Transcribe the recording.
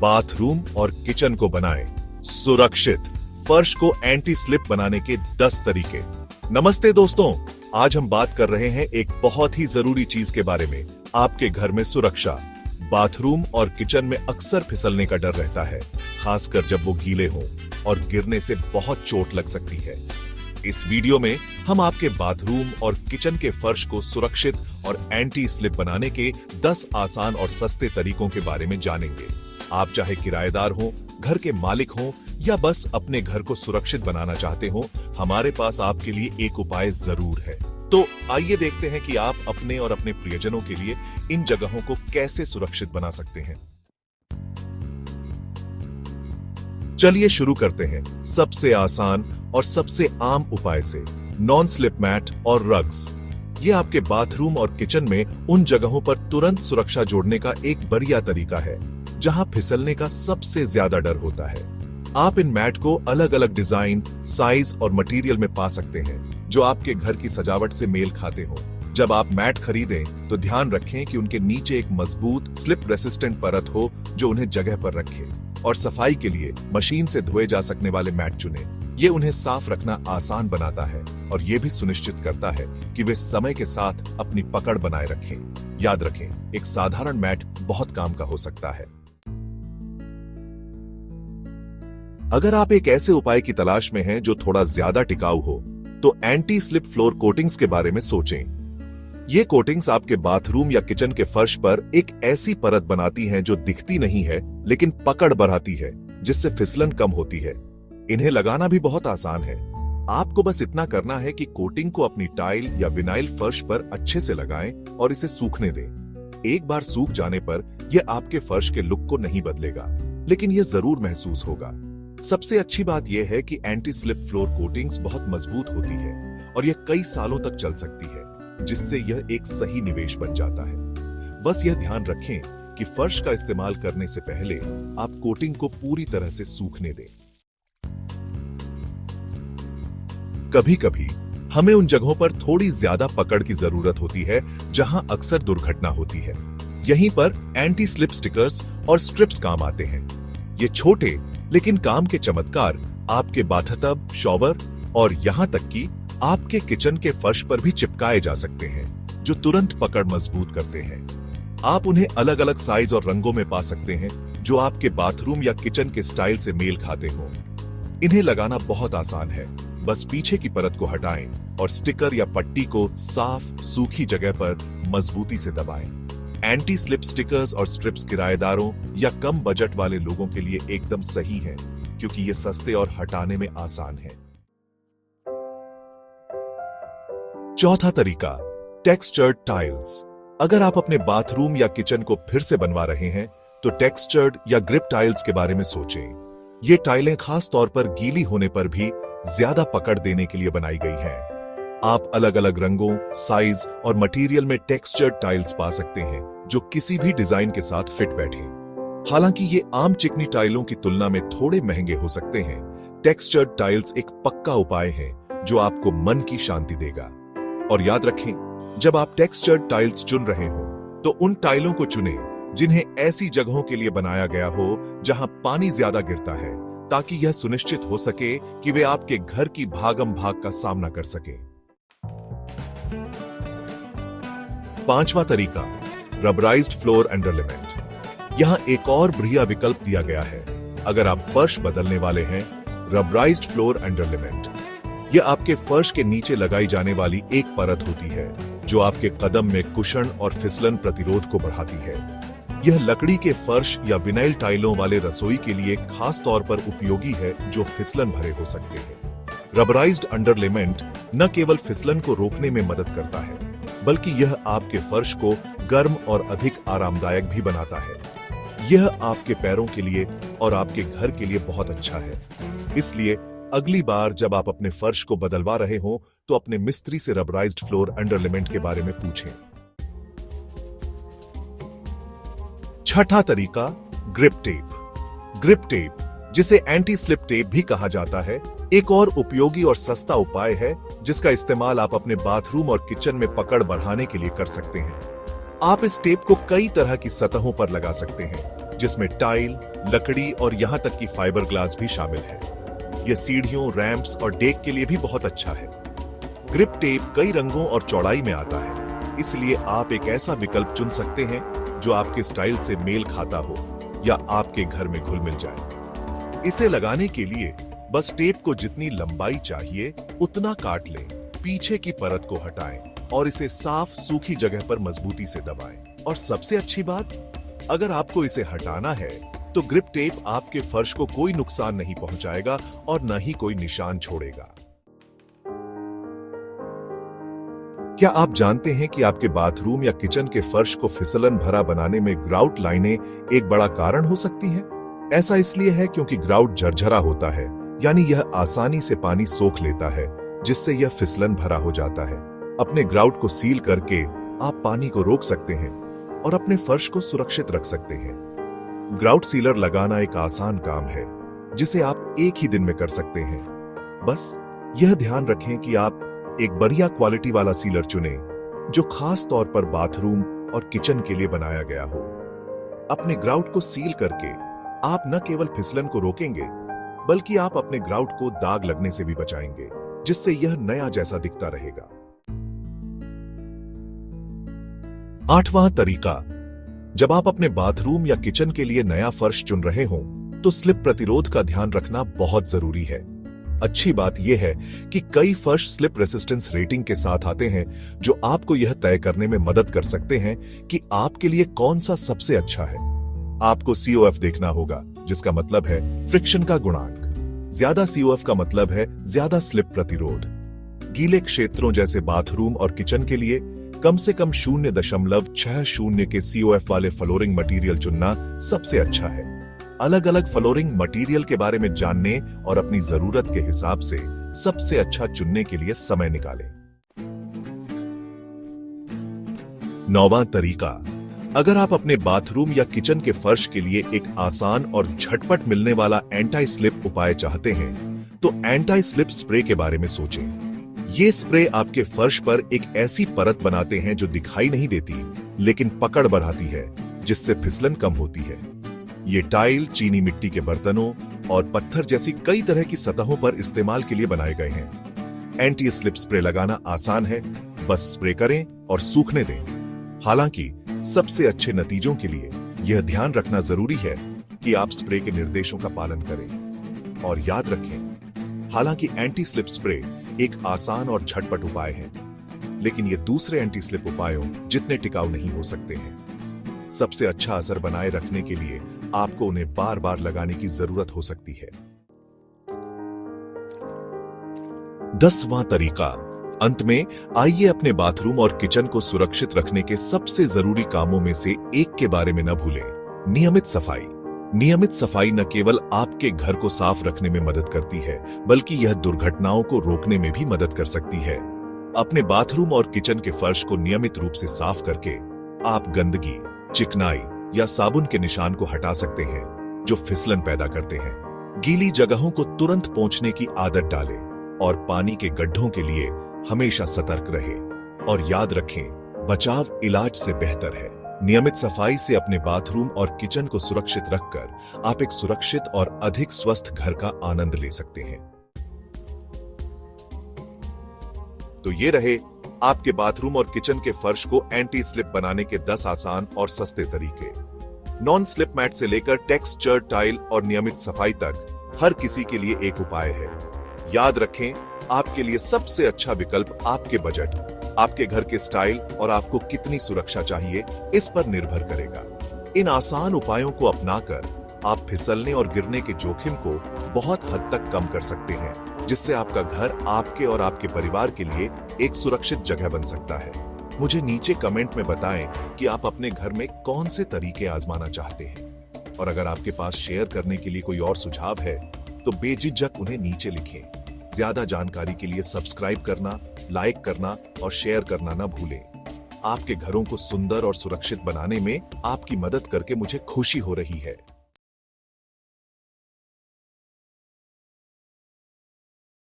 Bathroom और kitchen को बनाएं सुरक्षित। फर्श को एंटी स्लिप बनाने के 10 तरीके। नमस्ते दोस्तों, आज हम बात कर रहे हैं एक बहुत ही जरूरी चीज के बारे में, आपके घर में सुरक्षा। बाथरूम और किचन में अक्सर फिसलने का डर रहता है, खासकर जब वो गीले हों, और गिरने से बहुत चोट लग सकती है। इस वीडियो में हम आपके बाथरूम और किचन के फर्श को सुरक्षित और एंटी स्लिप बनाने के 10 आसान और सस्ते तरीकों के बारे में जानेंगे। आप चाहे किराएदार हो, घर के मालिक हो या बस अपने घर को सुरक्षित बनाना चाहते हो, हमारे पास आपके लिए एक उपाय जरूर है। तो आइए देखते हैं कि आप अपने और अपने प्रियजनों के लिए इन जगहों को कैसे सुरक्षित बना सकते हैं। चलिए शुरू करते हैं सबसे आसान और सबसे आम उपाय से, नॉन स्लिप मैट और रग्स। ये आपके बाथरूम और किचन में उन जगहों पर तुरंत सुरक्षा जोड़ने का एक बढ़िया तरीका है जहां फिसलने का सबसे ज्यादा डर होता है। आप इन मैट को अलग अलग डिजाइन, साइज और मटेरियल में पा सकते हैं जो आपके घर की सजावट से मेल खाते हो। जब आप मैट खरीदें तो ध्यान रखें कि उनके नीचे एक मजबूत स्लिप रेसिस्टेंट परत हो जो उन्हें जगह पर रखे, और सफाई के लिए मशीन से धोए जा सकने वाले मैट चुनें। ये उन्हें साफ रखना आसान बनाता है और ये भी सुनिश्चित करता है कि वे समय के साथ अपनी पकड़ बनाए रखें। याद रखें, एक साधारण मैट बहुत काम का हो सकता है। अगर आप एक ऐसे उपाय की तलाश में हैं जो थोड़ा ज्यादा टिकाऊ हो, तो एंटी स्लिप फ्लोर कोटिंग्स के बारे में सोचें। ये कोटिंग्स आपके बाथरूम या किचन के फर्श पर एक ऐसी परत बनाती हैं जो दिखती नहीं है लेकिन पकड़ बढ़ाती है, जिससे फिसलन कम होती है। इन्हें लगाना भी बहुत आसान है। आपको बस इतना करना है कि कोटिंग को अपनी टाइल या विनाइल फर्श पर अच्छे से लगाएं और इसे सूखने दें। एक बार सूख जाने पर यह आपके फर्श के लुक को नहीं बदलेगा, लेकिन यह जरूर महसूस होगा। सबसे अच्छी बात यह है कि एंटी स्लिप फ्लोर कोटिंग्स बहुत मजबूत होती है और यह कई सालों तक चल सकती है, जिससे यह एक सही निवेश बन जाता है। बस यह ध्यान रखें कि फर्श का इस्तेमाल करने से पहले आप कोटिंग को पूरी तरह से सूखने दें। कभी कभी हमें उन जगहों पर थोड़ी ज्यादा पकड़ की जरूरत होती है जहां अक्सर दुर्घटना होती है। यहीं पर एंटी स्लिप स्टिकर्स और स्ट्रिप्स काम आते हैं। ये छोटे लेकिन काम के चमत्कार आपके बाथटब, शॉवर और यहां तक कि आपके किचन के फर्श पर भी चिपकाए जा सकते हैं, जो तुरंत पकड़ मजबूत करते हैं। आप उन्हें अलग अलग साइज और रंगों में पा सकते हैं जो आपके बाथरूम या किचन के स्टाइल से मेल खाते हो। इन्हें लगाना बहुत आसान है। बस पीछे की परत को हटाएं और स्टिकर या पट्टी को साफ, सूखी जगह पर मजबूती से दबाएं। एंटी स्लिप स्टिकर्स और स्ट्रिप्स किराएदारों या कम बजट वाले लोगों के लिए एकदम सही है, क्योंकि ये सस्ते और हटाने में आसान है। चौथा तरीका, टेक्सचर्ड टाइल्स। अगर आप अपने बाथरूम या किचन को फिर से बनवा रहे हैं, तो टेक्सचर्ड या ग्रिप टाइल्स के बारे में सोचें। ये टाइलें खास तौर पर गीली होने पर भी ज्यादा पकड़ देने के लिए बनाई गई हैं। आप अलग अलग रंगों, साइज और मटेरियल में टेक्सचर्ड टाइल्स पा सकते हैं जो किसी भी डिजाइन के साथ फिट बैठे। हालांकि ये आम चिकनी टाइलों की तुलना में थोड़े महंगे हो सकते हैं, टेक्सचर्ड टाइल्स एक पक्का उपाय है जो आपको मन की शांति देगा। और याद रखें, जब आप टेक्सचर्ड टाइल्स चुन रहे हो तो उन टाइलों को चुनें जिन्हें ऐसी जगहों के लिए बनाया गया हो जहां पानी ज्यादा गिरता है, ताकि यह सुनिश्चित हो सके कि वे आपके घर की भागम भाग का सामना कर सके। पांचवा तरीका, रबराइज्ड फ्लोर अंडरलेमेंट। यहां एक और बढ़िया विकल्प दिया गया है अगर आप फर्श बदलने वाले हैं। रबराइज्ड फ्लोर अंडरलेमेंट यह आपके फर्श के नीचे लगाई जाने वाली एक परत होती है जो आपके कदम में कुशन और फिसलन प्रतिरोध को बढ़ाती है। यह लकड़ी के फर्श या विनाइल टाइलों वाले रसोई के लिए खास तौर पर उपयोगी है जो फिसलन भरे हो सकते हैं। रबराइज्ड अंडरलेमेंट न केवल फिसलन को रोकने में मदद करता है, बल्कि यह आपके फर्श को गर्म और अधिक आरामदायक भी बनाता है। यह आपके पैरों के लिए और आपके घर के लिए बहुत अच्छा है। इसलिए अगली बार जब आप अपने फर्श को बदलवा रहे हो तो अपने मिस्त्री से रबराइज्ड फ्लोर अंडरलेमेंट के बारे में पूछें। छठा तरीका, ग्रिप टेप। ग्रिप टेप, जिसे एंटी स्लिप टेप भी कहा जाता है, एक और उपयोगी और सस्ता उपाय है जिसका इस्तेमाल आप अपने बाथरूम और किचन में पकड़ बढ़ाने के लिए कर सकते हैं। आप इस टेप को कई तरह की सतहों पर लगा सकते हैं, जिसमें टाइल, लकड़ी और यहां तक कि फाइबर ग्लास भी शामिल है। यह सीढ़ियों, रैंप्स और डेक के लिए भी बहुत अच्छा है। ग्रिप टेप कई रंगों और चौड़ाई में आता है, इसलिए आप एक ऐसा विकल्प चुन सकते हैं जो आपके स्टाइल से मेल खाता हो या आपके घर में घुल मिल जाए। इसे लगाने के लिए बस टेप को जितनी लंबाई चाहिए उतना काट लें, पीछे की परत को हटाएं और इसे साफ सूखी जगह पर मजबूती से दबाएं। और सबसे अच्छी बात, अगर आपको इसे हटाना है तो ग्रिप टेप आपके फर्श को कोई नुकसान नहीं पहुंचाएगा और न ही कोई निशान छोड़ेगा। क्या आप जानते हैं कि आपके बाथरूम या किचन के फर्श को फिसलन भरा बनाने में ग्राउट लाइनें एक बड़ा कारण हो सकती हैं? ऐसा इसलिए है क्योंकि ग्राउट झरझरा होता है, यानी यह आसानी से पानी सोख लेता है, जिससे यह फिसलन भरा हो जाता है। अपने ग्राउट को सील करके आप पानी को रोक सकते हैं और अपने फर्श को सुरक्षित रख सकते हैं। ग्राउट सीलर लगाना एक आसान काम है जिसे आप एक ही दिन में कर सकते हैं। बस यह ध्यान रखें कि आप एक बढ़िया क्वालिटी वाला सीलर चुनें जो खास तौर पर बाथरूम और किचन के लिए बनाया गया हो। अपने ग्राउट को सील करके आप न केवल फिसलन को रोकेंगे बल्कि आप अपने ग्राउट को दाग लगने से भी बचाएंगे, जिससे यह नया जैसा दिखता रहेगा। 8वां तरीका, जब आप अपने बाथरूम या किचन के लिए नया फर्श चुन रहे हो तो स्लिप प्रतिरोध का ध्यान रखना बहुत जरूरी है। अच्छी बात यह है कि कई फर्श स्लिप रेसिस्टेंस रेटिंग के साथ आते हैं जो आपको यह तय करने में मदद कर सकते हैं कि आपके लिए कौन सा सबसे अच्छा है। आपको COF देखना होगा, जिसका मतलब है फ्रिक्शन का गुणांक। ज्यादा COF का मतलब है ज्यादा स्लिप प्रतिरोध। गीले क्षेत्रों जैसे बाथरूम और किचन के लिए कम से कम 0.60 के COF वाले फ्लोरिंग मटेरियल चुनना सबसे अच्छा है। अलग अलग फ्लोरिंग मटेरियल के बारे में जानने और अपनी जरूरत के हिसाब से सबसे अच्छा चुनने के लिए समय निकालें। 9वां तरीका, अगर आप अपने बाथरूम या किचन के फर्श के लिए एक आसान और झटपट मिलने वाला एंटी स्लिप उपाय चाहते हैं तो एंटी स्लिप स्प्रे के बारे में सोचें। ये स्प्रे आपके फर्श पर एक ऐसी परत बनाते हैं जो दिखाई नहीं देती लेकिन पकड़ बढ़ाती है, जिससे फिसलन कम होती है। ये टाइल, चीनी मिट्टी के बर्तनों और पत्थर जैसी कई तरह की सतहों पर इस्तेमाल के लिए बनाए गए हैं। एंटी स्लिप स्प्रे लगाना आसान है, बस स्प्रे करें और सूखने दें। हालांकि सबसे अच्छे नतीजों के लिए यह ध्यान रखना जरूरी है कि आप स्प्रे के निर्देशों का पालन करें। और याद रखें, हालांकि एंटी स्लिप स्प्रे एक आसान और झटपट उपाय है, लेकिन ये दूसरे एंटी स्लिप उपायों जितने टिकाऊ नहीं हो सकते हैं। सबसे अच्छा असर बनाए रखने के लिए आपको उन्हें बार बार लगाने की जरूरत हो सकती है। 10वां तरीका, अंत में आइए अपने बाथरूम और किचन को सुरक्षित रखने के सबसे जरूरी कामों में से एक के बारे में न भूलें, नियमित सफाई। नियमित सफाई न केवल आपके घर को साफ रखने में मदद करती है, बल्कि यह दुर्घटनाओं को रोकने में भी मदद कर सकती है। अपने बाथरूम और किचन के फर्श को नियमित रूप से साफ करके आप गंदगी, चिकनाई या साबुन के निशान को हटा सकते हैं जो फिसलन पैदा करते हैं। गीली जगहों को तुरंत पोंछने की आदत डालें और पानी के गड्ढों के लिए हमेशा सतर्क रहें। और याद रखें, बचाव इलाज से बेहतर है। नियमित सफाई से अपने बाथरूम और किचन को सुरक्षित रखकर आप एक सुरक्षित और अधिक स्वस्थ घर का आनंद ले सकते हैं। तो ये रहे आपके बाथरूम और किचन के फर्श को एंटी स्लिप बनाने के 10 आसान और सस्ते तरीके। नॉन स्लिप मैट से लेकर टेक्सचर टाइल और नियमित सफाई तक हर किसी के लिए एक उपाय है। याद रखें, आपके लिए सबसे अच्छा विकल्प आपके बजट, आपके घर के स्टाइल और आपको कितनी सुरक्षा चाहिए इस पर निर्भर करेगा। इन आसान उपायों को अपनाकर आप फिसलने और गिरने के जोखिम को बहुत हद तक कम कर सकते हैं, जिससे आपका घर आपके और आपके परिवार के लिए एक सुरक्षित जगह बन सकता है। मुझे नीचे कमेंट में बताएं कि आप अपने घर में कौन से तरीके आजमाना चाहते हैं, और अगर आपके पास शेयर करने के लिए कोई और सुझाव है तो बेझिझक उन्हें नीचे लिखें। ज्यादा जानकारी के लिए सब्सक्राइब करना, लाइक करना और शेयर करना न भूलें। आपके घरों को सुंदर और सुरक्षित बनाने में आपकी मदद करके मुझे खुशी हो रही है।